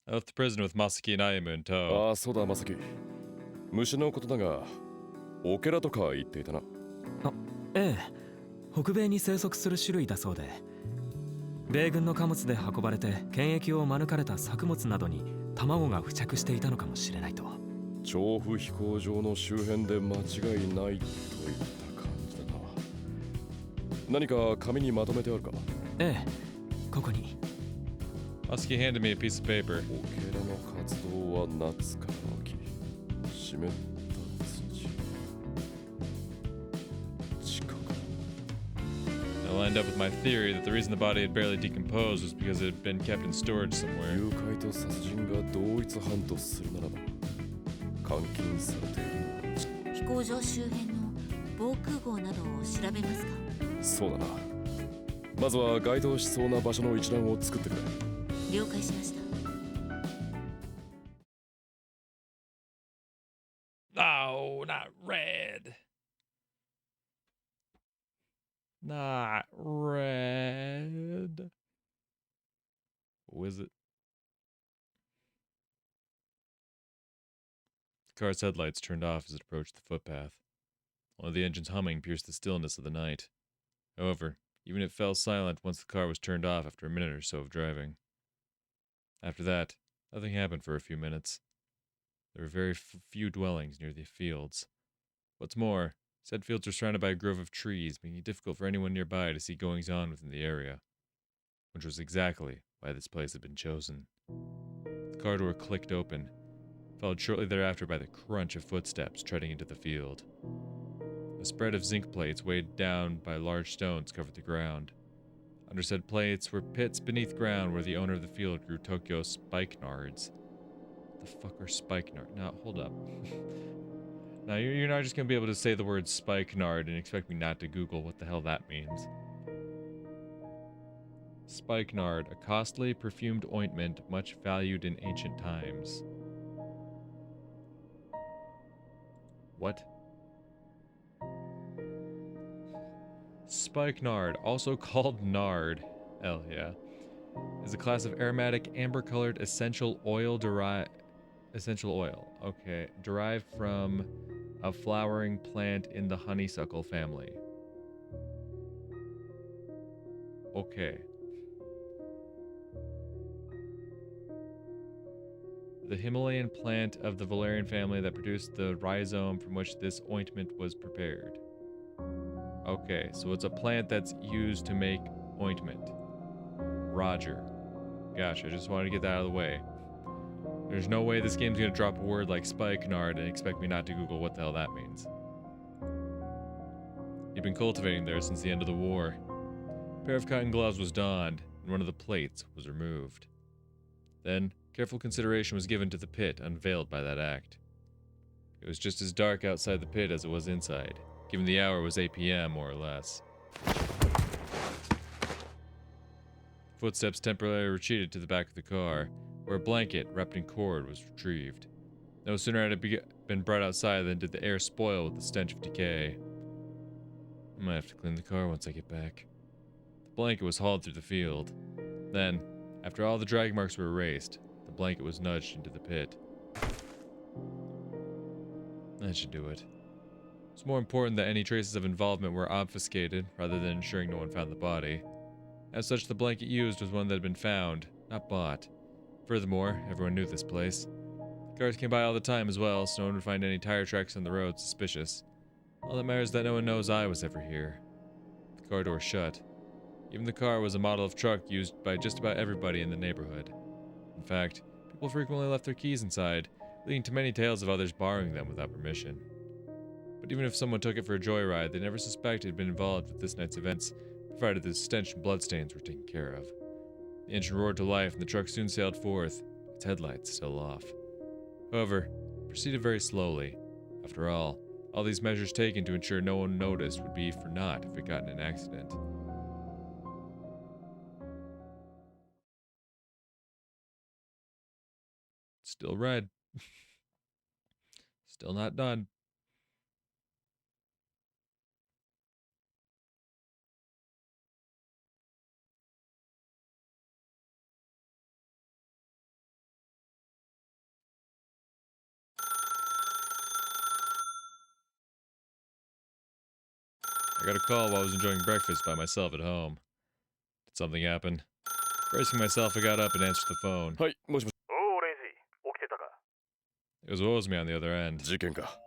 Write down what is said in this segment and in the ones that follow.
I left the prison with Masaki and Ayumu in tow. ああ、そうだ、まさき。虫のことだが、オケラとか言っていたな。あ、ええ、北米に生息する種類だそうで、米軍の貨物で運ばれて検疫を免れた作物などに卵が付着していたのかもしれないと。調布飛行場の周辺で間違いないといった感じだな。何か紙にまとめてあるか？ええ、ここに。Masaki handed me a piece of paper. オケラの活動は夏から秋。湿った土。地下か。I lined up with my theory that the reason the body had barely decomposed was because it had been kept in storage somewhere. 誘拐と殺人が同一犯とするならば、監禁されているのは飛行場周辺の防空壕などを調べますか？そうだな。まずは該当しそうな場所の一覧を作ってくれ。了解しました。No, not red. Not red. What was it? The car's headlights turned off as it approached the footpath. One of the engines humming pierced the stillness of the night. However, even it fell silent once the car was turned off after a minute or so of driving. After that, nothing happened for a few minutes. There were very few dwellings near the fields. What's more, said fields were surrounded by a grove of trees, making it difficult for anyone nearby to see goings on within the area, which was exactly why this place had been chosen. The car door clicked open, followed shortly thereafter by the crunch of footsteps treading into the field. A spread of zinc plates weighed down by large stones covered the ground. Under said plates were pits beneath ground where the owner of the field grew Tokyo spikenards. The fuck are spikenard? Now, hold up. Now, you're not just gonna be able to say the word spikenard and expect me not to Google what the hell that means. Spikenard, a costly perfumed ointment much valued in ancient times. What? Spikenard, also called nard, hell yeah, is a class of aromatic amber-colored essential oil derived from a flowering plant in the honeysuckle family. Okay. The Himalayan plant of the valerian family that produced the rhizome from which this ointment was prepared. Okay, so it's a plant that's used to make ointment. Roger. Gosh, I just wanted to get that out of the way. There's no way this game's gonna drop a word like spikenard and expect me not to Google what the hell that means. He'd been cultivating there since the end of the war. A pair of cotton gloves was donned, and one of the plates was removed. Then, careful consideration was given to the pit unveiled by that act. It was just as dark outside the pit as it was inside, given the hour was 8 p.m. more or less. Footsteps temporarily retreated to the back of the car, where a blanket wrapped in cord was retrieved. No sooner had it been brought outside than did the air spoil with the stench of decay. I might have to clean the car once I get back. The blanket was hauled through the field. Then, after all the drag marks were erased, the blanket was nudged into the pit. That should do it. It's more important that any traces of involvement were obfuscated, rather than ensuring no one found the body. As such, the blanket used was one that had been found, not bought. Furthermore, everyone knew this place. Cars came by all the time as well, so no one would find any tire tracks on the road suspicious. All that matters is that no one knows I was ever here. The car door shut. Even the car was a model of truck used by just about everybody in the neighborhood. In fact, people frequently left their keys inside, leading to many tales of others borrowing them without permission. But even if someone took it for a joyride, they never suspected he'd been involved with this night's events, provided the stench and bloodstains were taken care of. The engine roared to life and the truck soon sailed forth, its headlights still off. However, it proceeded very slowly. After all these measures taken to ensure no one noticed would be for naught if it got in an accident. Still red. Still not done. I got a call while I was enjoying breakfast by myself at home. Did something happen? Bracing myself, I got up and answered the phone. はい、もしもし。おお、レイジー、起きてたか。 It was Wozni on the other end. 事件か。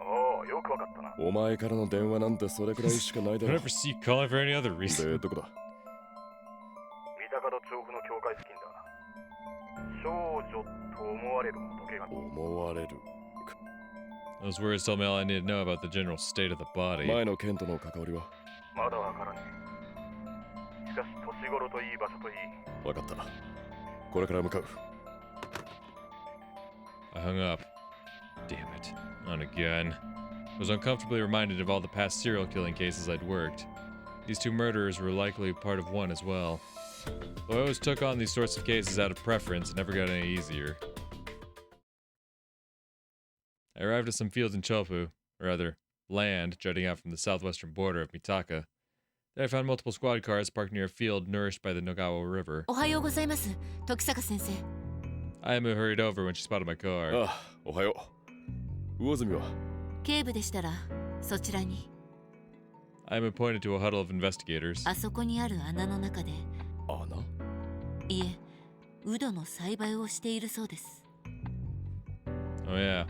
おお、よくわかったな。お前からの電話なんてそれくらいしかないだ I ろ。 never see you calling for any other で、 reason. どこだ。三鷹と調布の境界付近だ。少女と思われる時計が。思われる。 Those words told me all I needed to know about the general state of the body. 前の件との関わりは。まだわからねえ。しかし、年頃といい場所といい。わかった。これから向かう。 I hung up. Damn it. Not again. I was uncomfortably reminded of all the past serial killing cases I'd worked. These two murderers were likely part of one as well. Though I always took on these sorts of cases out of preference, it never got any easier. I arrived at some fields in Chopu, or rather, land jutting out from the southwestern border of Mitaka. Then I found multiple squad cars parked near a field nourished by the Nagawa River. おはようございます、時坂先生。 Ayama hurried over when she spotted my car. ああ、おはよう。魚住は。警部でしたらそちらに。 Ayama pointed to a huddle of investigators. あそこにある穴の中で、穴？いえ、ウドの栽培をしているそうです。 Oh yeah,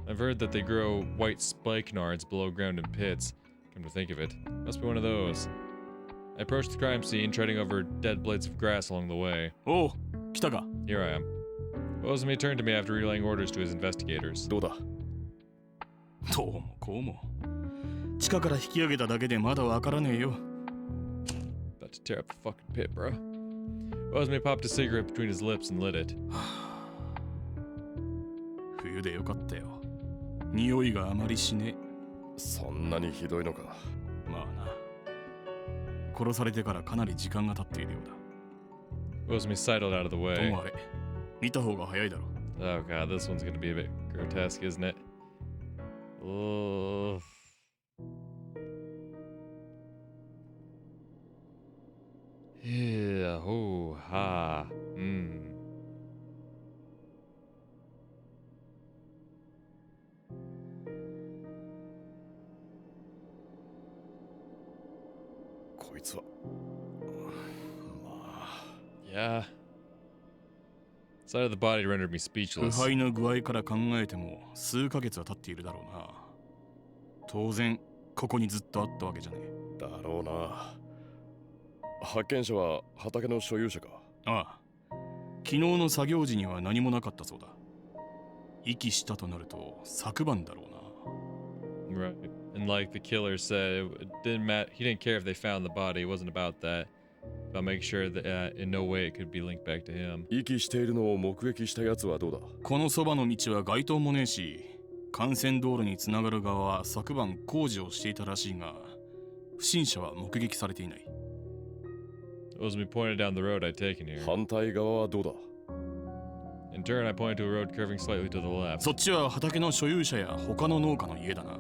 I've heard that they grow white spikenards below ground in pits. Come to think of it, must be one of those. I approached the crime scene, treading over dead blades of grass along the way. おう、来たか。 Here I am. Ozumi turned to me after relaying orders to his investigators. どうだ。どうもこうも。地下から引き上げただけでまだわからねえよ。 About to tear up the fucking pit, bro. Ozumi popped a cigarette between his lips and lit it. 冬でよかったよ。匂いがあまりしねそんなにひどいのか。え。まあな。殺されてからかなり時間が経っているようだ。 Ozumi sidled out of the と way. もあれ、見た方が早いだろ。 Oh god, this one's gonna be a bit grotesque, isn't it? Oh. Yeah, oh, ha. Hmm. こいつは。まあ。 Yeah. Sight of the body rendered me 腐 speechless. 敗の具合から考えても数ヶ月は経っているだろうな。当然ここにずっとあったわけじゃねえ。だろうな。発見者は畑の所有者か。ああ、昨日の作業時には何もなかったそうだ。息したとなると昨晩だろうな。 Right. And like the killer said, it didn't matter. He didn't care if they found the body. It wasn't about that. About making sure that in no way it could be linked back to him. 息しているのを目撃したやつはどうだ。このそばの道は街灯もねえし、幹線道路につながる側は昨晩工事をしていたらしいが、不審者は目撃されていない。 Ozumi pointed down the road I'd taken here. 反対側はどうだ。 In turn, I pointed to a road curving slightly to the left. そっちは畑の所有者や他の農家の家だな。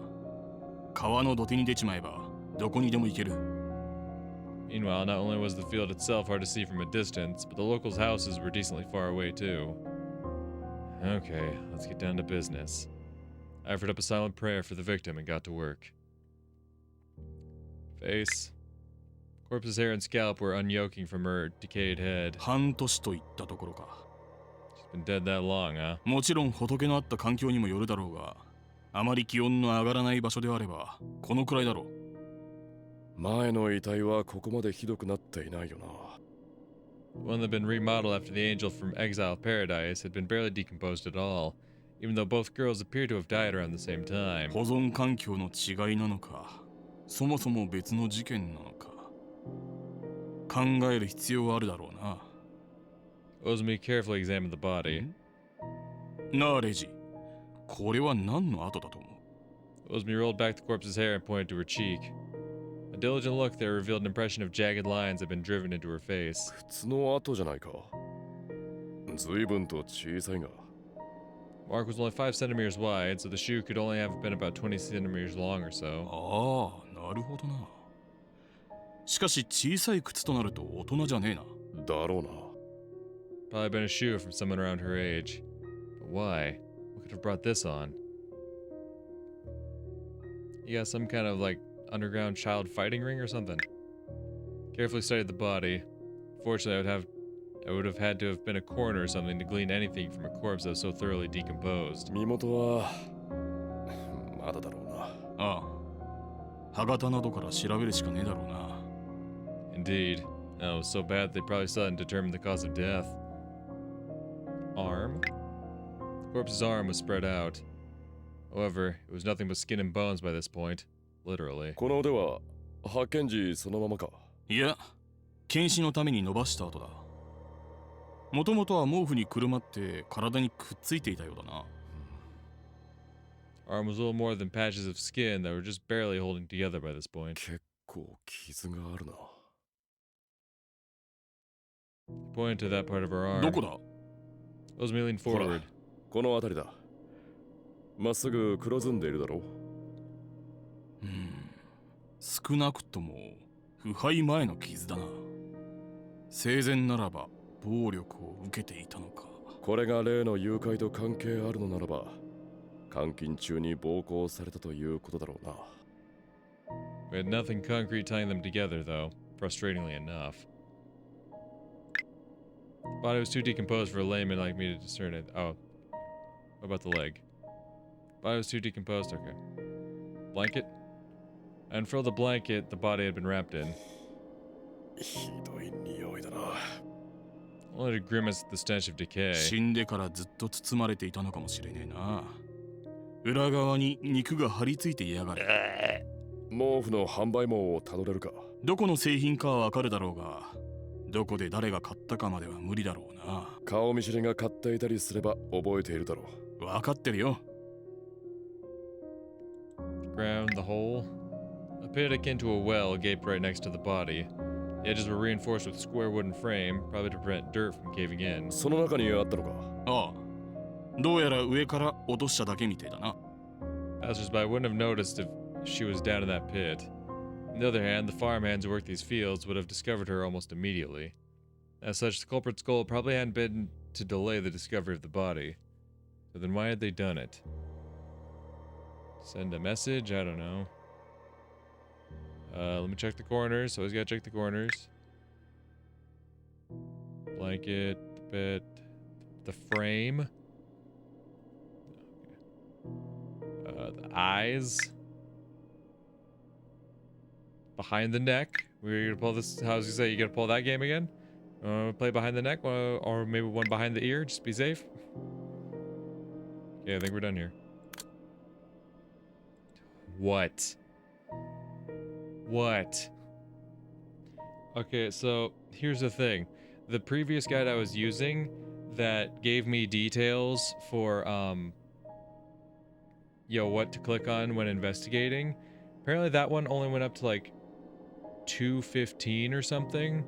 川の土手に出ちまえばどこにでも行ける。 Meanwhile, not only was the field itself hard to see from a distance, but the locals' houses were decently far away too. Okay, let's get down to business. I offered up a silent prayer for the victim and got to work. Face. Corpse's hair and scalp were unyoking from her decayed head. 半年といったところか。 She's been dead that long, huh? もちろん仏のあった環境にもよるだろうが、あまり気温の上がらない場所であればこのくらいだろう。前の遺体はここまでひどくなっていないよな。 One that had been remodeled after the angel from Exile Paradise had been barely decomposed at all, even though both girls appeared to have died around the same time. 保存環境の違いなのか、そもそも別の事件なのか、考える必要はあるだろうな。 Ozumi carefully examined the body. なあレジ、これは何の跡だと思う？ Ozumi rolled back the corpse's hair and pointed to her cheek. A diligent look there revealed an impression of jagged lines that had been driven into her face. 靴の跡じゃないか。随分と小さいが。 Mark was only 5 centimeters wide, so the shoe could only have been about 20 centimeters long or so. ああ、なるほどな。しかし小さい靴となると大人じゃねえな。だろうな。 Probably been a shoe from someone around her age. But why? What could have brought this on? You got some kind of like underground child fighting ring or something. Carefully studied the body. Fortunately, I would have had to have been a coroner or something to glean anything from a corpse that was so thoroughly decomposed. 身元はまだだろうな。ああ、歯型などから調べるしかねえだろうな。Indeed. No, it was so bad they probably still hadn't determined the cause of death. Arm? The corpse's arm was spread out. However, it was nothing but skin and bones by this point. Literally. この腕は発見時そのままか。いや、検視のために伸ばした後だ。もともとは毛布にくるまって体にくっついていたようだな。Arm was little more than patches of skin that were just barely holding together by this point. 結構傷があるな。He pointed to that part of her arm. どこだ？ Osmi leaned forward. この辺りだ。まっすぐ黒ずんでいるだろう。少なくとも腐敗前の傷だな。生前ならば暴力を受けていたのか。これが例の誘拐と関係あるのならば、監禁中に暴行されたということだろうな。We had nothing concrete tying them together, though, frustratingly enough. The body was too decomposed for a layman like me to discern it. Oh. What about the leg? Body was too decomposed, okay. Blanket? I unfurled the blanket the body had been wrapped in. ひどい匂いだな。Only to grimace at the stench of decay. 死んでからずっと包まれていたのかもしれねえな。裏側に肉が張り付いていやがる。毛布の販売網をたどれるか。どこの製品かはわかるだろうが、どこで誰が買ったかまでは無理だろうな。顔見知りが買っていたりすれば覚えているだろう。わかってるよ。Ground the hole. A pit akin to a well gaped right next to the body. The edges were reinforced with a square wooden frame, probably to prevent dirt from caving in. その中にあったのか。ああ、どうやら上から落としただけみてえだな。Passersby wouldn't have noticed if she was down in that pit. On the other hand, the farmhands who worked these fields would have discovered her almost immediately. As such, the culprit's goal probably hadn't been to delay the discovery of the body. So then why had they done it? Send a message? I don't know. Let me check the corners. Always gotta check the corners. Blanket, the bed, the frame. The eyes. Behind the neck. We're gonna pull this. How was you say? You gonna pull that game again? Play behind the neck, or maybe one behind the ear. Just be safe. Okay, I think we're done here. What? What? Okay, so here's the thing. The previous guide I was using that gave me details for what to click on when investigating. Apparently that one only went up to like 215 or something.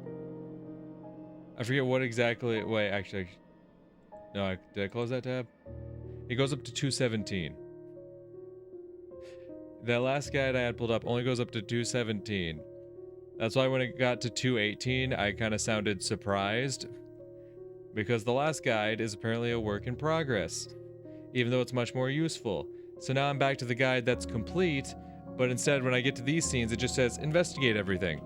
I forget what exactly. Wait, actually, no, did I close that tab? It goes up to 217. That last guide I had pulled up only goes up to 217. That's why when it got to 218, I kind of sounded surprised. Because the last guide is apparently a work in progress. Even though it's much more useful. So now I'm back to the guide that's complete, but instead when I get to these scenes it just says investigate everything.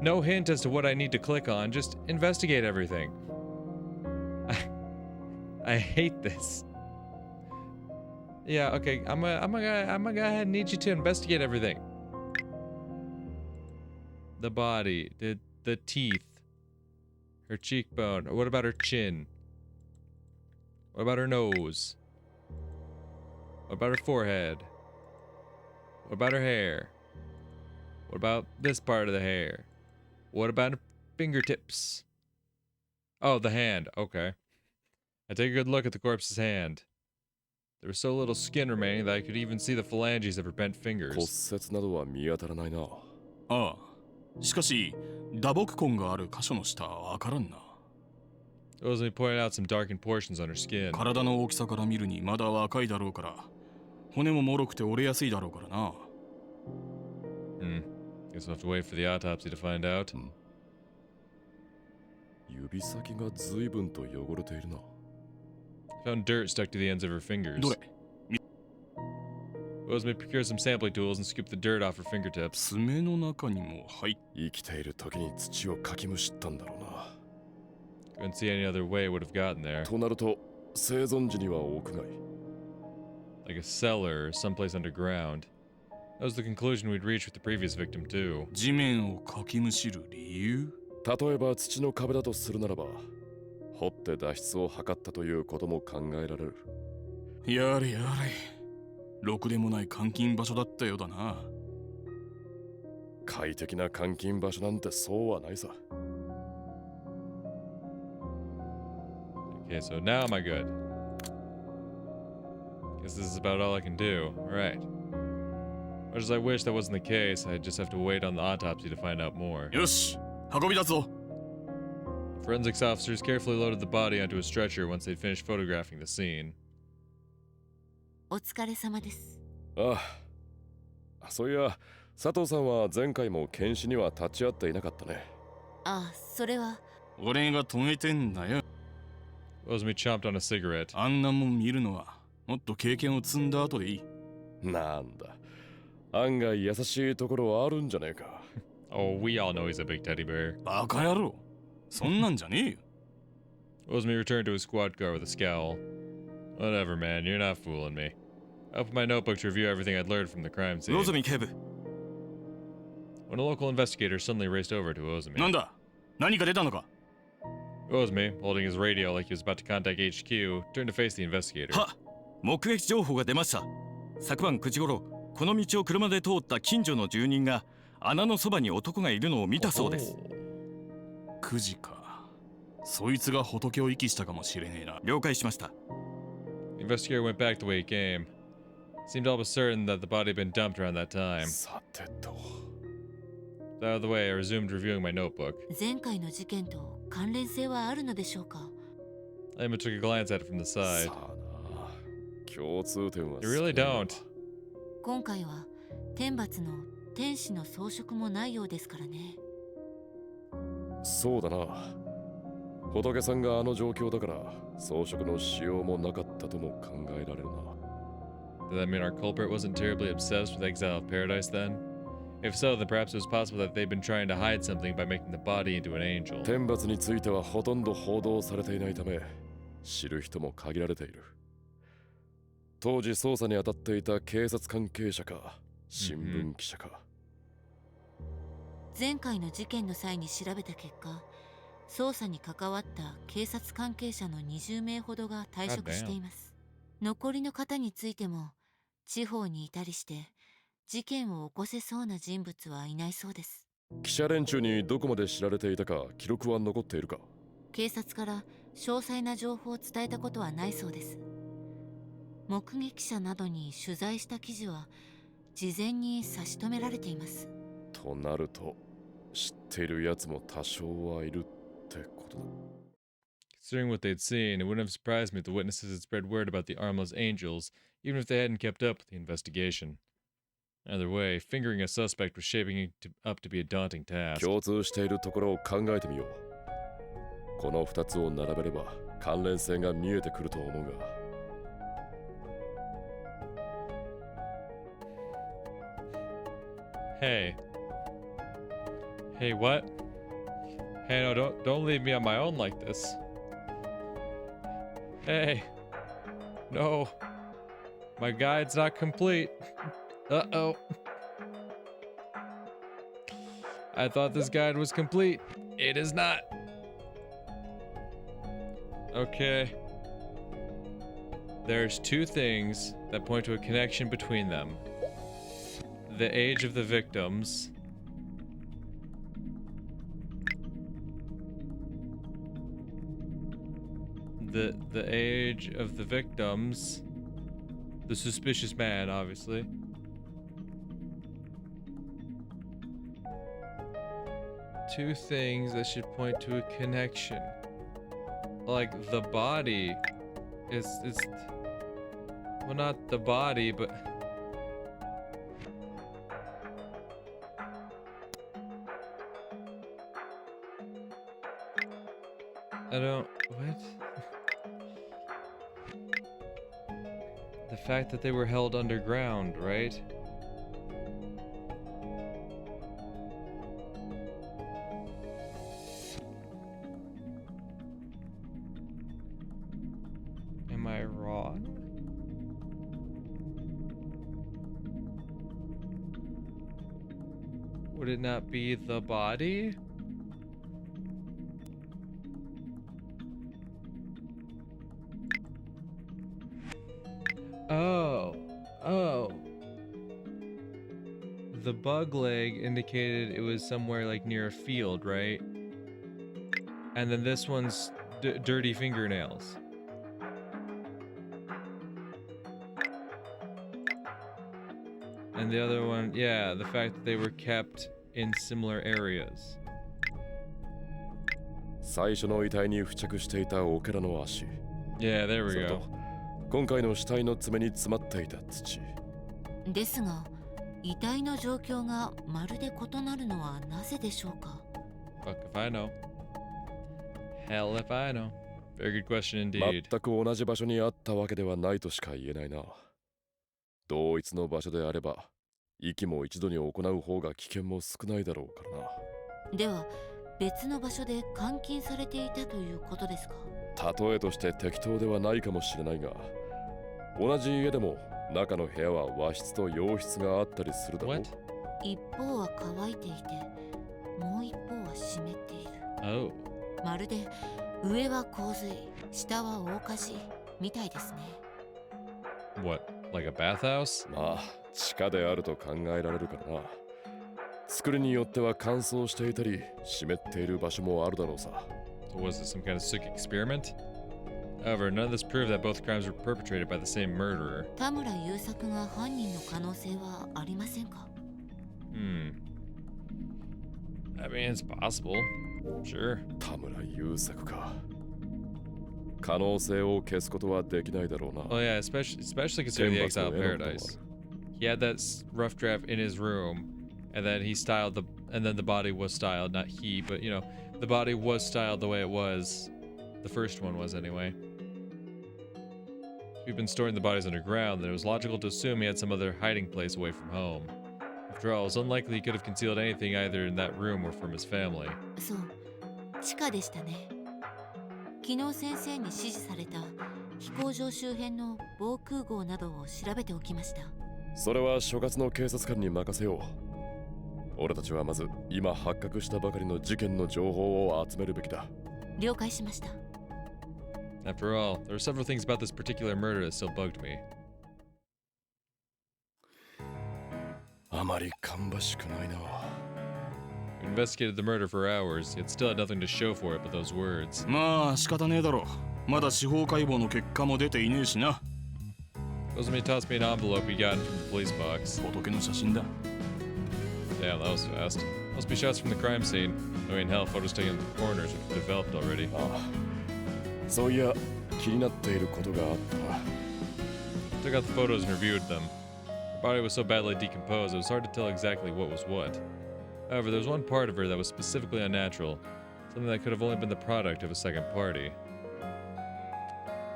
No hint as to what I need to click on, just investigate everything. I hate this. Yeah, okay, I'm gonna go ahead and need you to investigate everything. The body, the teeth, her cheekbone. What about her chin? What about her nose? What about her forehead? What about her hair? What about this part of the hair? What about her fingertips? Oh, the hand. Okay. I take a good look at the corpse's hand. There was so little skin remaining that I could even see the phalanges of her bent 骨 fingers. 折などは見当たらないな。ああ、しかし打撲痕がある箇所の下はわからんな。Rosalie pointed out some darkened portions on her skin. 体の大きさから見るにまだ若いだろうから、骨も脆くて折れやすいだろうからな。Guess we'll have to wait for the autopsy to find out. 指先が随分と汚れているな。Found dirt stuck to the ends of her fingers. どれ？ Osme procured some sampling tools and scooped the dirt off her fingertips. 爪の中にも入っ生きている時に土をかきむしったんだろうな。 Couldn't see any other way it would have gotten there. となると生存時には屋外。 Like a cellar or someplace underground. That was the conclusion we'd reached with the previous victim, too. 地面をかきむしる理由。例えば土の壁だとするならば、掘って脱出を図ったということも考えられる。やれやれ。ろくでもない監禁場所だったようだな。快適な監禁場所なんてそうはないさ。 Okay, so now am I good? Guess this is about all I can do. Alright. Much as I wish that wasn't the case, I just have to wait on the autopsy to find out more. よし、運び出すぞ。 Forensics officers carefully loaded the body onto a stretcher once they'd finished photographing the scene. お疲れ様です。ああ、そういや佐藤さんは前回も検視には立ち会っていなかったね。あ、それは。俺が止めてんだよ。 Osme chomped on a cigarette. あんなもん見るのはもっと経験を積んだ後でいい。なんだ、案外優しいところはあるんじゃねえか。Oh, we all know he's a big teddy bear. バカ野郎。そんなんじゃねえよ。 Osme returned to his squad car with a scowl. Whatever, man, you're not fooling me. I opened my notebook to review everything I'd learned from the crime scene. 魚住警部。 When a local investigator suddenly raced over to Osme. なんだ、何か出たのか。 Osme, holding his radio like he was about to contact HQ, turned to face the investigator. は、目撃情報が出ました。昨晩9時頃、この道を車で通った近所の住人が穴のそばに男がいるのを見たそうです。9時か。そいつが仏を遺棄したかもしれねえな。了解しました。 The investigator went back the way he came. Seemed all but certain that the body had been dumped around that time. さてと。 Out of the way, I resumed reviewing my notebook. 前回の事件と関連性はあるのでしょうか。I even took a glance at it from the side. さあな、共通点は You really don't. 今回は天罰の天使の装飾もないようですからね。そうだな。仏さんがあの状況だから装飾の使用もなかったとも考えられるな。 Does that mean our culprit wasn't terribly obsessed with Exile of Paradise then? If so, then perhaps it was possible that they'd been trying to hide something by making the body into an angel. 天罰についてはほとんど報道されていないため、知る人も限られている。当時捜査に当たっていた警察関係者か新聞記者か。前回の事件の際に調べた結果、捜査に関わった警察関係者の20名ほどが退職しています。残りの方についても地方にいたりして事件を起こせそうな人物はいないそうです。記者連中にどこまで知られていたか記録は残っているか。警察から詳細な情報を伝えたことはないそうです。目撃者などに取材した記事は事前に差し止められています。となると知っているやつも多少はいるってことだ。 Considering what they'd seen, it wouldn't have surprised me if the witnesses had spread word about the armless angels, even if they hadn't kept up with the investigation. Either way, fingering a suspect was shaping up to be a daunting task. 共通しているところを考えてみよう。この2つを並べれば関連性が見えてくると思うが。 Hey. Hey, what? Hey, no, don't leave me on my own like this. Hey. No. My guide's not complete. Uh-oh. I thought this guide was complete. It is not. Okay. There's two things that point to a connection between them. The age of the victims. The age of the victims. The suspicious man, obviously. Two things that should point to a connection. Like the body. It's well, not the body, but I don't what? The fact that they were held underground, right? Am I wrong? Would it not be the body? Oh. The bug leg indicated it was somewhere like near a field, right? And then this one's dirty fingernails. And the other one, yeah, the fact that they were kept in similar areas. 最初の遺体に付着していたオケラの足。Yeah, there そ we れと go. 今回の死体の爪に詰まっていた土。ですが、遺体の状況がまるで異なるのはなぜでしょうか。 Fuck if I know. Hell if I know. Very good question indeed. 全く同じ場所にあったわけではないとしか言えないな。同一の場所であれば、息も一度に行う方が危険も少ないだろうからな。では、別の場所で監禁されていたということですか。例えとして適当ではないかもしれないが、同じ家でも中の部屋は和室と洋室があったりするだろう。What? 一方は乾いていて、もう一方は湿っている。Oh. まるで上は洪水、下は大火事みたいですね。What? Like a bathhouse? まあ、地下であると考えられるからな。作りによっては乾燥していたり、湿っている場所もあるだろうさ。So was it some kind of sick experiment? However, none of this proved that both crimes were perpetrated by the same murderer. 田村優作が犯人の可能性はありませんか。I mean, it's possible. Sure. 田村優作か。可能性を消すことはできないだろうな。Well, yeah, especially considering the Exile Paradise. He had that rough draft in his room, and then the body was styled. Not he, but you know, the body was styled the way it was. The first one was anyway. If he'd been storing the bodies underground, then it was logical to assume he had some other hiding place away from home. After all, it was unlikely he could have concealed anything either in that room or from his family. そう、地下でしたね。昨日先生に指示された飛行場周辺の防空壕などを調べておきました。それは所轄の警察官に任せよう。俺たちはまず今発覚したばかりの事件の情報を集めるべきだ。了解しました。After all, there were several things about this particular murder that still bugged me. あまり芳しくないな。We investigated the murder for hours, yet still had nothing to show for it but those words. まあ仕方ねえだろ。まだ司法解剖の結果も出ていねえしな。Rosamund tossed me an envelope he'd gotten from the police box. 仏の写真だ。Damn, that was fast. Must be shots from the crime scene. I mean, hell, photos taken at the corners which were developed already. ああ、そういや気になっていることがあったな。I took out the photos and reviewed them. Her body was so badly decomposed, it was hard to tell exactly what was what. However, there was one part of her that was specifically unnatural, something that could have only been the product of a second party.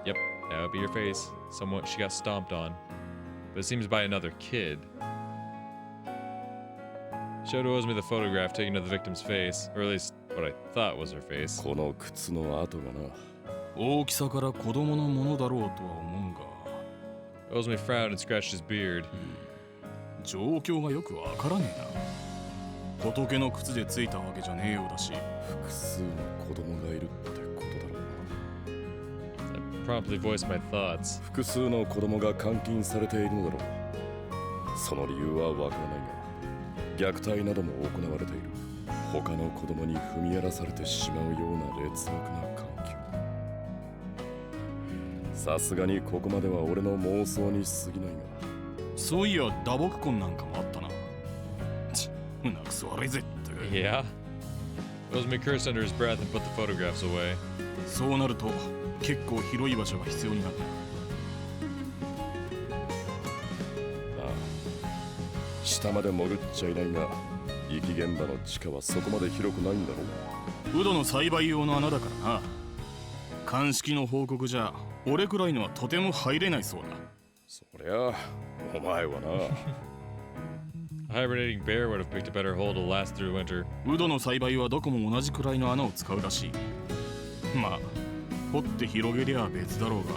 Yep, that would be her face. Someone she got stomped on. But it seems by another kid. Showed Ozmi the photograph taken of the victim's face, or at least what I thought was her face. この靴の跡がな。大きさから子供のものだろうとは思うが。Ozmi frowned and scratched his beard. 状況がよくわからねえな。仏の靴でついたわけじゃねえようだし。複数の子供がいるってことだろうな。 I promptly voiced my thoughts. 複数の子供が監禁されているのだろう。その理由はわからないが、虐待なども行われている。他の子供に踏み荒らされてしまうような劣悪な環境。さすがにここまでは俺の妄想に過ぎないが。そういや打撲痕なんかもあったな。胸くそ悪いぜって。Yeah? Ozmi cursed under his breath and put the photographs away. そうなると結構広い場所が必要になる。ああ、下まで潜っちゃいないが、遺棄現場の地下はそこまで広くないんだろう。ウドの栽培用の穴だからな。鑑識の報告じゃ俺くらいのはとても入れないそうだ。そりゃお前はな A hibernating bear would have picked a better hole to last through winter. ウドの栽培はどこも同じくらいの穴を使うらしい。まあ掘って広げりゃ別だろうが。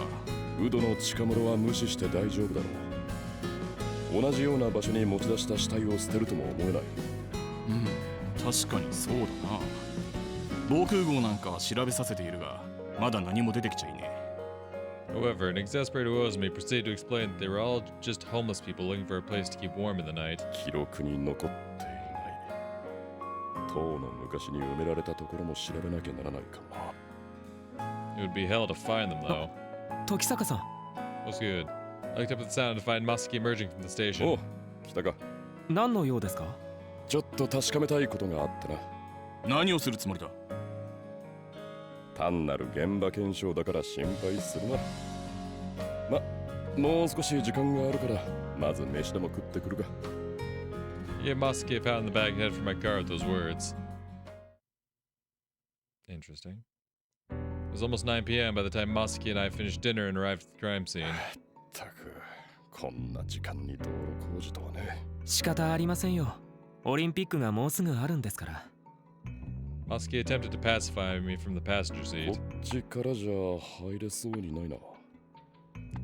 ウドの近頃は無視して大丈夫だろう。同じような場所に持ち出した死体を捨てるとも思えない。うん、確かにそうだな。防空壕なんかは調べさせているが、まだ何も出てきちゃいねえ。 However, an exasperated Ozumi proceeded to explain that they were all just homeless people looking for a place to keep warm in the night. 記録に残っていない。塔の昔に埋められたところも調べなきゃならないかもな。 It would be hell to find them, though. 時坂さん What's good? I looked up at the sound to find Masaki emerging from the station. お、来たか。何の用ですか？ちょっと確かめたいことがあってな。何をするつもりだ？単なる現場検証だから心配するな。もう少し時間があるから、まず飯でも食ってくるか。He gave Masaki a pat on the back and headed for my car with those words. Interesting. It was almost 9 p.m. by the time Masaki and I finished dinner and arrived at the crime scene. たく、こんな時間に道路工事とはね。仕方ありませんよ。オリンピックがもうすぐあるんですから。Masaki attempted to pacify me from the passenger こ seat. っちからじゃ入れそうにないな。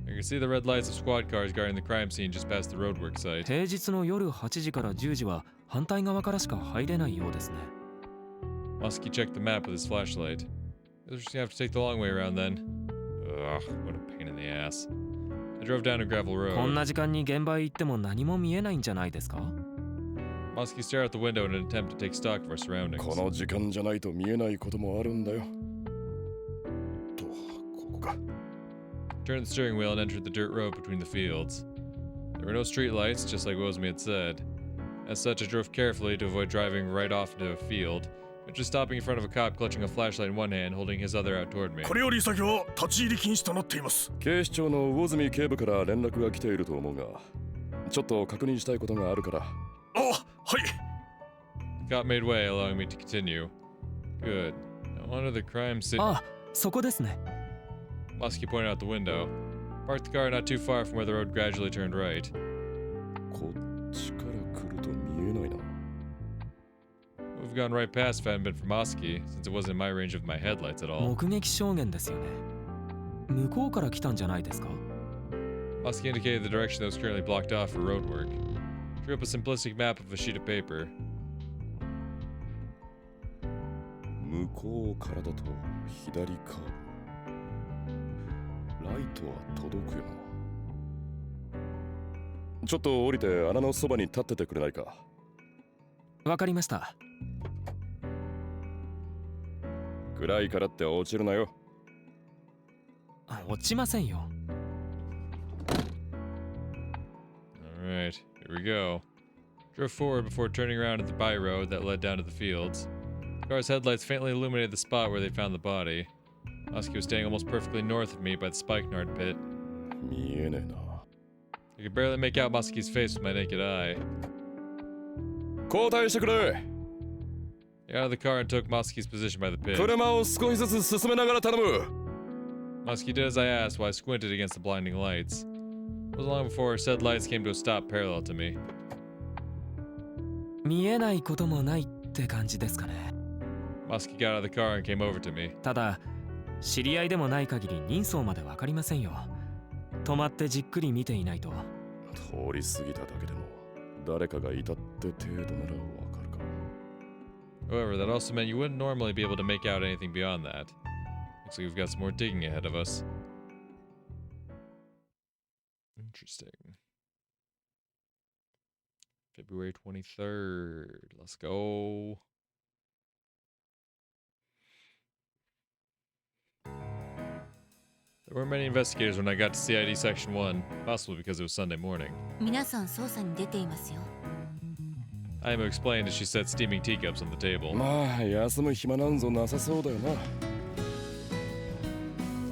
I could see the red lights of squad cars guarding the crime scene just past the roadwork site. 平日の夜8時から10時は反対側からしか入れないようですね。Masaki checked the map with his flashlight. I was just gonna have to take the long way around then. Ugh, what a pain in the ass. I drove down a gravel こん road. な時間に現場へ行っても何も見えないんじゃないですか？ Masaki stared out the window in an attempt to take stock of our surroundings. この時間じゃないと見えないこともあるんだよ。と、ここか。Turned the steering wheel and entered the dirt road between the fields. There were no street lights, just like Wozmi had said. As such, I drove carefully to avoid driving right off into a field, but just stopping in front of a cop clutching a flashlight in one hand, holding his other out toward me. これより先は立ち入り禁止となっています。警視庁の魚住警部から連絡が来ていると思うが、ちょっと確認したいことがあるから。あ、はい。 The cop made way, allowing me to continue. Good. No wonder the crime scene. あ、そこですね。Masaki pointed out the window. Parked the car not too far from where the road gradually turned right. こっちから来ると見えないな。Would have gone right past if it hadn't been for Masaki, since it wasn't in my range of my headlights at all. 目撃証言ですよね。向こうから来たんじゃないですか？ Masaki indicated the direction that was currently blocked off for road work. Drew up a simplistic map of a sheet of paper. 向こうからだと左カーブ。ライトは届くよな。ちょっと降りて穴のそばに立っててくれないか。わかりました。暗いからって落ちるなよ。落ちませんよ。Alright, here we go. Drove forward before turning around at the by road that led down to the fields. The car's headlights faintly illuminated the spot where they found the body. Masaki was staying almost perfectly north of me by the spikenard pit. 見えねえな。I could barely make out Masaki's face with my naked eye. 交代してくれ。 I got out of the car and took Masaki's position by the pit. 車を少しずつ進めながら頼む。Masaki did as I asked while I squinted against the blinding lights. It wasn't long before said lights came to a stop parallel to me. 見えないこともないって感じですかね。 Masaki got out of the car and came over to me. ただ、知り合いでもない限り人相までわかりませんよ。止まってじっくり見ていないと。通り過ぎただけでも誰かがいたって程度ならわかるか。 However, that also meant you wouldn't normally be able to make out anything beyond that. Looks like we've got some more digging ahead of us. Interesting. February 23rd. Let's go. There weren't many investigators when I got to CID Section 1, possibly because it was Sunday morning. 皆さん捜査に出ていますよ。Ayamo explained as she set steaming teacups on the table. まあ休む暇なんぞなさそうだよな。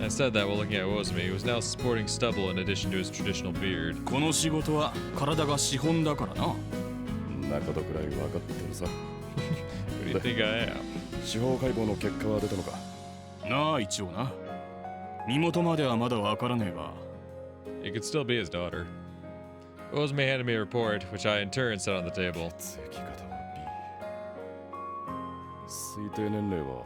I said that while looking at Wozumi, who was now sporting stubble in addition to his traditional beard. この仕事は体が資本だからな。んなことくらい分かってるさ。Who do you think I am? 司法解剖の結果は出たのか。なあ、一応な。身元まではまだわからねえが、It could still be his daughter. Rosemary handed me a report, which I in turn set on the table. 血液型は B。 推定年齢は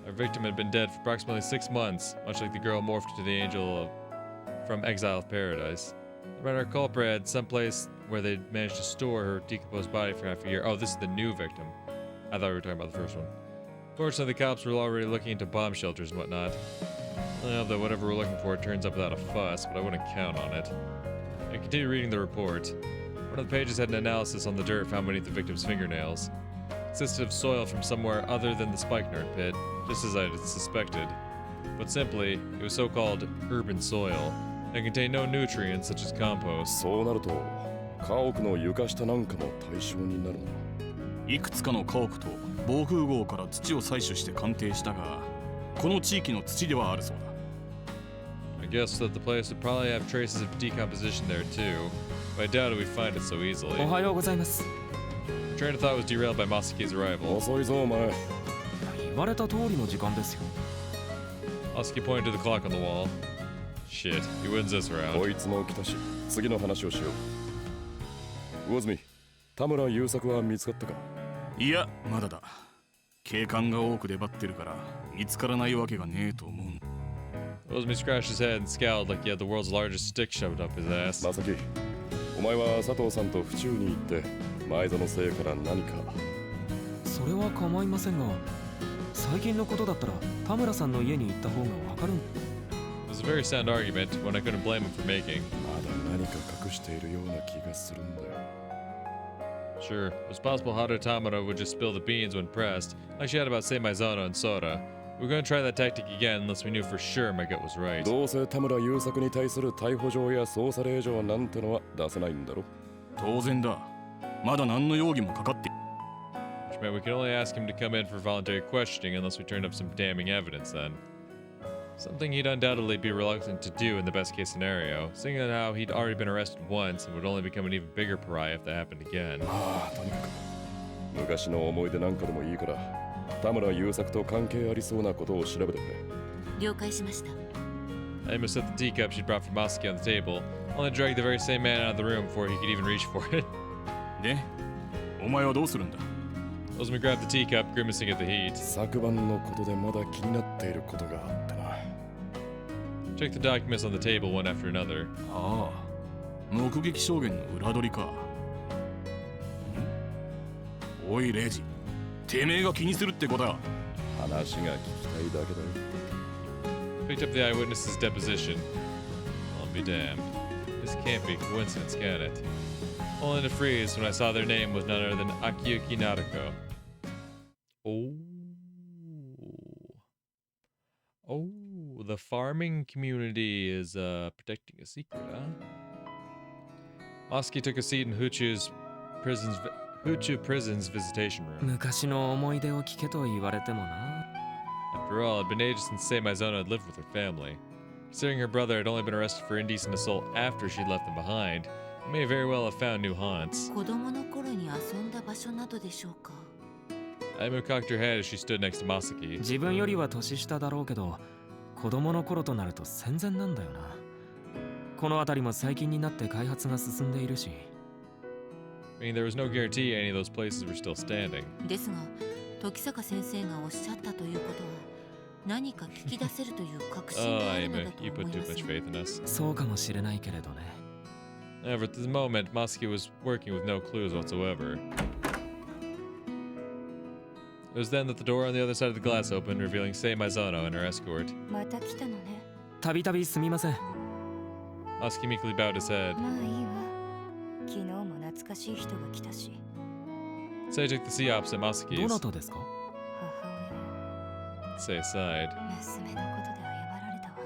Our victim had been dead for approximately 6 months, much like the girl morphed into the angel from Exile of Paradise. Around our culprit had someplace where they'd managed to store her decomposed body for half a year. Oh, this is the new victim. I thought we were talking about the first one. Fortunately, the cops were already looking into bomb shelters and whatnot. I hope that whatever we're looking for turns up without a fuss, but I wouldn't count on it. I continued reading the report. One of the pages had an analysis on the dirt found beneath the victim's fingernails. It consisted of soil from somewhere other than the spikenard pit, just as I had suspected. But simply, it was so-called urban soil, and contained no nutrients such as compost. そうなると家屋の床下なんかも対象になるな。いくつかの家屋と防風壕から土を採取して鑑定したが、この地域の土ではあるそうだ。I guess that the place would probably have traces of decomposition there too, but I doubted we'd find it so easily. おはようございます。 Train of thought was derailed by Masaki's arrival. 遅いぞお前。言われた通りの時間ですよ。 Masaki pointed to the clock on the wall. Shit, he wins this こ round. いつも来たし、次の話をしよう。魚住、田村優作は見つかったか？いや、まだだ。警官が多く出張ってるから見つからないわけがねえと思う。Rosemi scratched his head and scowled like he had the world's largest stick shoved up his ass. まさき、お前は佐藤さんと府中に行って前園生から何か。それは構いませんが、最近のことだったら田村さんの家に行った方がわかるん。 It was a very sound argument, one I couldn't blame him for making. まだ何か隠しているような気がするんだよ。Sure, it was possible Haru Tamura would just spill the beans when pressed, like she had about Sei Maizono and Sora. We were going to try that tactic again unless we knew for sure my gut was right. どうせ田村優作に対する逮捕状や捜査令状なんてのは出せないんだろ。当然だ。まだ何の容疑もかかって。 Which meant we could only ask him to come in for voluntary questioning unless we turned up some damning evidence then. Something he'd undoubtedly be reluctant to do in the best case scenario, seeing that how he'd already been arrested once and would only become an even bigger pariah if that happened again. まあとにかく昔の思い出なんかでもいいから田村優作と関係ありそうなことを調べてくれ。了解しました。 Emma set the teacup she'd brought from Masaki on the table, only dragged the very same man out of the room before he could even reach for it. で、お前はどうするんだ？ Osmi grabbed the teacup, grimacing at the heat. 昨晩のことでまだ気になっていることがあってな。Checked the documents on the table one after another. ああ、目撃証言の裏取りか。おいレイジ、てめえが気にするってことだ。話が聞きたいだけだよ。 Picked up the eyewitness's deposition. I'll be damned. This can't be a coincidence, can it? Only to freeze when I saw their name was none other than Akiyuki Naruko. Oh. Oh, the farming community is protecting a secret, huh? Masaki took a seat in Huchu prison's visitation room. 昔の思い出を聞けと言われてもな。 After all, it had been ages since Sei Maizono had lived with her family. Considering her brother had only been arrested for indecent assault after she'd left them behind, he may very well have found new haunts. 子供の頃に遊んだ場所などでしょうか。 Aimu cocked her head as she stood next to Masaki. 自分よりは年下だろうけど、子供の頃となると戦前なんだよな。この辺りも最近になって開発が進んでいるし。I mean, there was no guarantee any of those places were still standing. ですが、時坂先生がおっしゃったということは、何か聞き出せるという確信 Oh, があるのだ Aimu, と you 思い put ま too す much が。 faith in us. そうかもしれないけれどね。 However, at the moment, Masaki was working with no clues whatsoever. It was then that the door on the other side of the glass opened, revealing Sei Maizono and her escort. また来たのね。たびたびすみません。 Masaki meekly bowed his head. まあいいわ。昨日も懐かしい人が来たし。 Sei took the seat opposite どな Masaki's. たですか？母親。 Sei sighed. 娘のことで謝られたわ。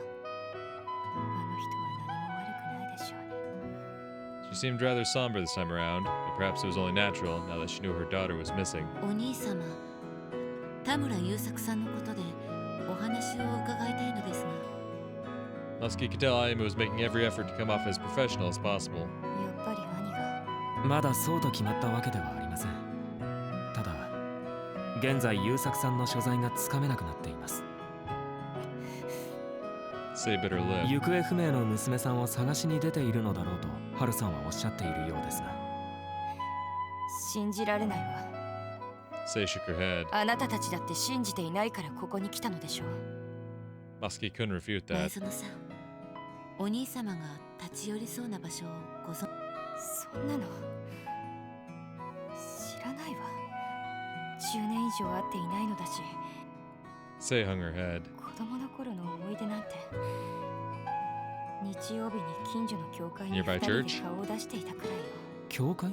あの人は何も悪くないでしょうね。 She seemed rather somber this time around, but perhaps it was only natural now that she knew her daughter was missing. お兄様、田村優作さんのことでお話を伺いたいのですが。 Masaki could tell Aimu was making every effort to come off as professional as possible. やっぱり兄が。まだそうと決まったわけではありません。ただ、現在優作さんの所在がつかめなくなっています。Say bitter lip. 行方不明の娘さんを探しに出ているのだろうとハルさんはおっしゃっているようですが。信じられないわ。 Say shook her head. あなたたちだって信じていないからここに来たのでしょう。 Masuki couldn't refute 前 that. 園さん、お兄様が立ち寄りそうな場所をご存そんなの知らないわ。10年以上会っていないのだし、 Say hung her head. 子供の頃の思い出なんて。日曜日に近所の教会に Nearby 2人 church? で顔を出していたくらいよ。教会？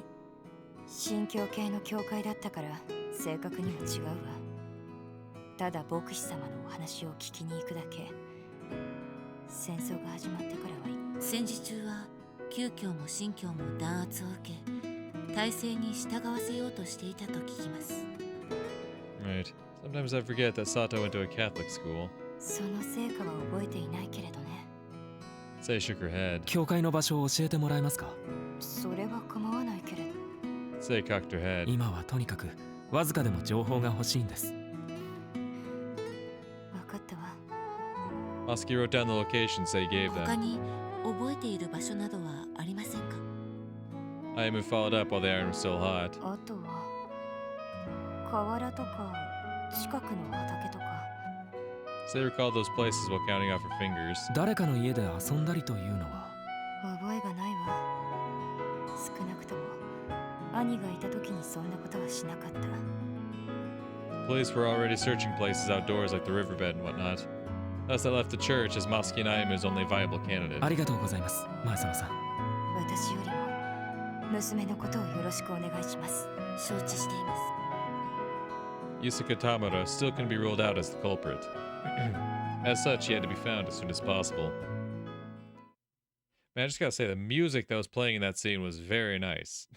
新教系の教会だったから正確にも違うわ。ただ牧師様のお話を聞きに行くだけ。戦争が始まってからは戦時中は旧教も新教も弾圧を受け、体制に従わせようとしていたと聞きます。 Right. Sometimes I forget that Sato went to a Catholic school. その成果は覚えていないけれどね。 Say shook her head. 教会の場所を教えてもらえますか？それは構わないけれど。 Say cocked her head. 今はとにかくわずかでも情報が欲しいんです。分かったわ。 Masuki wrote down the location Say gave 他 them. に覚えている場所などはありませんか？ Ayumu followed up while the iron was still hot. あとは河原とか近くの畑とか。 Say recalled those places while counting off her fingers. 誰かの家で遊んだりというのは？覚えがないわ。少なくとも兄がいた時にそんなことはしなかった。 Police were already searching places outdoors like the riverbed and whatnot. Thus, they left the church as Masuki and Ayumu's only viable candidate. ありがとうございます、前園さん。私よりも娘のことをよろしくお願いします。承知しています。 Yusuke Tamura still couldn't be ruled out as the culprit. As such, he had to be found as soon as possible. Man, I just gotta say, the music that was playing in that scene was very nice.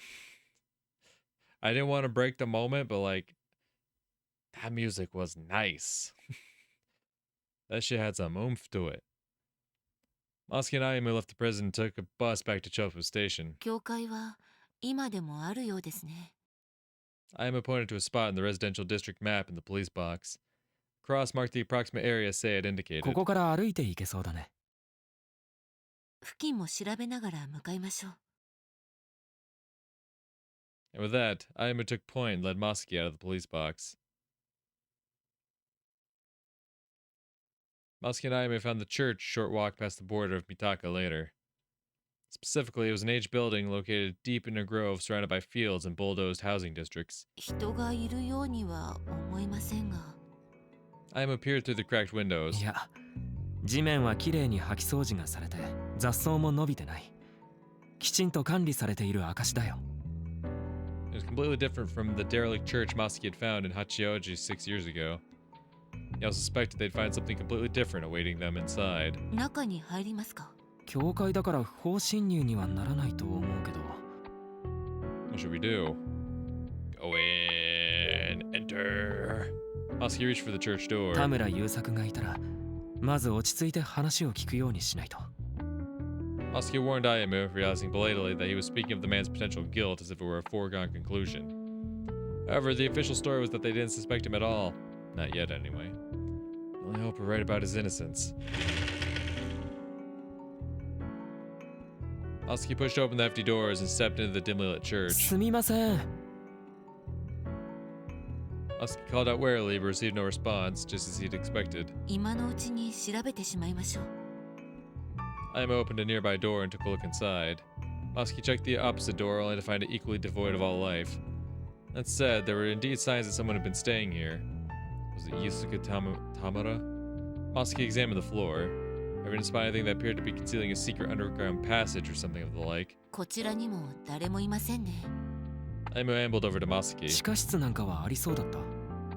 I didn't want to break the moment, but like, that music was nice. That shit had some oomph to it. Masuki and Ayumu left the prison and took a bus back to Chofu Station. 教会は今でもあるようですね。 Ayumu pointed to a spot in the residential district map in the police box. Cross marked the approximate area Say had indicated. ここから歩いて行けそうだね。付近も調べながら向かいましょう。 And with that, Ayumu took point and led Masuki out of the police box. Masuki and Ayumu found the church a short walk past the border of Mitaka later. Specifically, it was an aged building located deep in a grove surrounded by fields and bulldozed housing districts. 人がいるようには思いませんが。 Ayumu peered through the cracked windows. いや、地面はきれいに掃き掃除がされて雑草も伸びてない。きちんと管理されている証だよ。 It was completely different from the derelict church Masuki had found in Hachioji 6 years ago. He also suspected they'd find something completely different awaiting them inside. 中に入りますか？教会だから不法侵入にはならないと思うけど。 What should we do? Go in, enter. Masuki reached for the church door. 田村優作がいたら、まず落ち着いて話を聞くようにしないと。 Masuki warned Ayumu, realizing belatedly that he was speaking of the man's potential guilt as if it were a foregone conclusion. However, the official story was that they didn't suspect him at all. Not yet, anyway. The only hope we're right about his innocence. Masuki pushed open the hefty doors and stepped into the dimly lit church. すみません。 Masuki called out warily but received no response, just as he'd expected. 今のうちに調べてしまいましょう。 Ayumu opened a nearby door and took a look inside. Masuki checked the opposite door only to find it equally devoid of all life. That said, there were indeed signs that someone had been staying here. Was it Yusuke Tamura? Masuki examined the floor. However, didn't spot anything that appeared to be concealing a secret underground passage or something of the like. こちらにも誰もいませんね。 Ayumu ambled over to 地 Masuki. 下室なんかはありそうだった。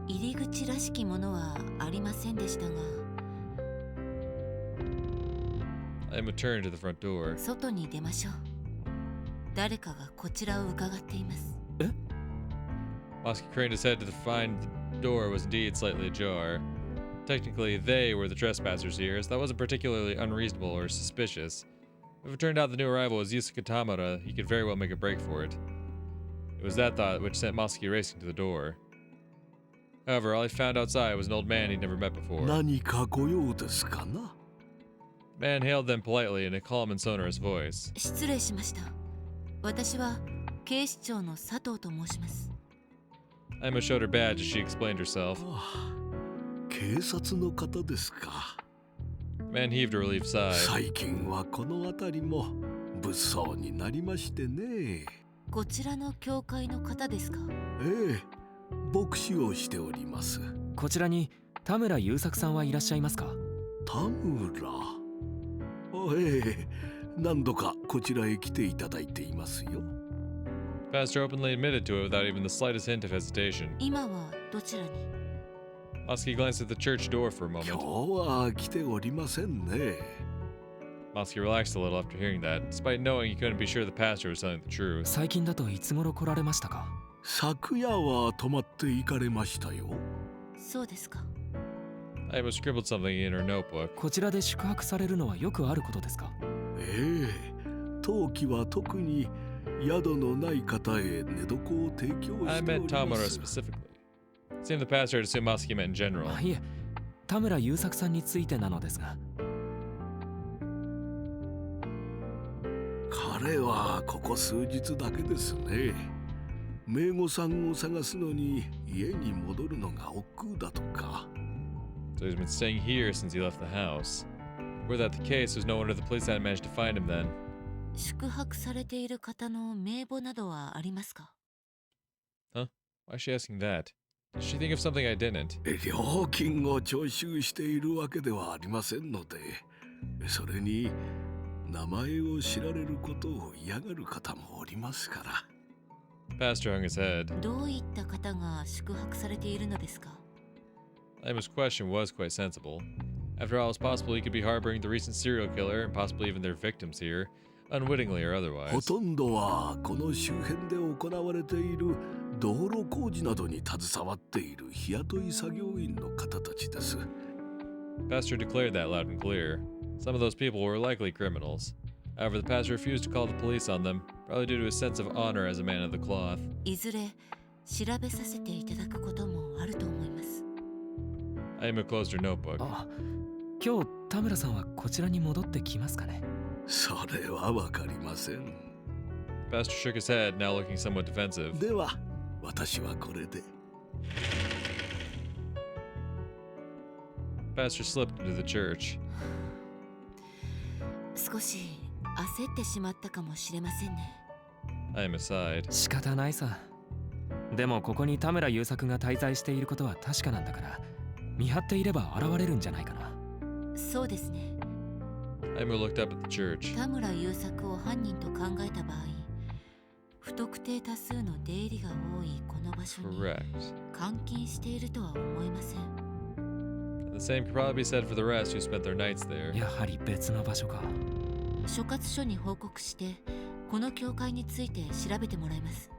入り口らしきものはありませんでしたが、 Ayumu turned to the front door. 外に出ましょう。誰かがこちらを伺っています。 Masuki craned his head to find the door was indeed slightly ajar. Technically, they were the trespassers here, so that wasn't particularly unreasonable or suspicious. If it turned out the new arrival was Yusuke Tamura, he could very well make a break for it. It was that thought which sent Masuki racing to the door. However, all he found outside was an old man he'd never met before. 何かご用ですかな？ Man hailed them politely in a calm and sonorous voice. 失礼しました。私は警視庁の佐藤と申します。Emma showed her badge as she explained herself. 警察の方ですか。Man heaved a relieved sigh. 最近はこの辺りも物騒になりましてね。こちらの教会の方ですか？ええ、牧師をしております。こちらに田村優作さんはいらっしゃいますか？田村。ええ、何度かこちらへ来ていただいていますよ。Pastor openly admitted to it without even the slightest hint of hesitation. 今はどちらに？ Mosky glanced at the church door for a 今日 moment. は来ておりませんね。Mosky relaxed a little after hearing that, despite knowing he couldn't be sure the pastor was telling the truth. 最近だといつ頃来られましたか？昨夜は泊まって行かれましたよ。そうですか。Emma scribbled something in her notebook. こちらで宿泊されるのはよくあることですか？ええ、当期は特に宿のない方へ寝床を提供してお I り meant ま Tamura す。 specifically. It seemed the pastor had assumed Mosky meant in general. いえ、田村優作さんについてなのですが。彼はここ数日だけですね。名護さんを探すのに家に戻るのが億劫だとか。So he's been staying here since he left the house. Were that the case, there's no wonder the police hadn't managed to find him then. 宿泊されている方の名簿などはありますか？ Why is she asking that? Did she think of something I didn't? 料金を徴収しているわけではありませんので、それに名前を知られることを嫌がる方もおりますから。Pastor hung his head. どういった方が宿泊されているのですか？ Emma's question was quite sensible. After all, it's possible he could be harboring the recent serial killer and possibly even their victims here, unwittingly or ほ otherwise. とんどはこの周辺で行われている道路工事などに携わっている日雇い作業員の方たちです。 Pastor declared that loud and clear. Some of those people were likely criminals. However, the pastor refused to call the police on them, probably due to his sense of honor as a man of the cloth. いずれ調べさせていただくこともあると思います。Emma closed her notebook. あ、今日田村さんはこちらに戻ってきますかね？それはわかりません。 Pastor shook his head, now looking somewhat defensive. では、私はこれで。Pastor slipped into the church. 少し焦ってしまったかもしれませんね。Emma sighed. 仕方ないさ。でもここに田村優作が滞在していることは確かなんだから、見張っていれば現れるんじゃないかな。そうですね。Emma looked up at the church. 田村優作を犯人と考えた場合、不特定多数の出入りが多いこの場所に Correct. 監禁しているとは思えません。 And the same could probably be said for the rest who spent their nights there. やはり別の場所か。所轄署に報告してこの教会について調べてもらいます。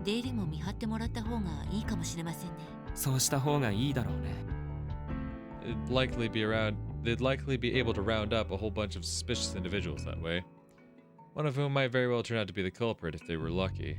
出入りも見張ってもらった方がいいかもしれませんね。そうした方がいいだろうね。They'd likely be able to round up a whole bunch of suspicious individuals that way. One of whom might very well turn out to be the culprit if they were lucky.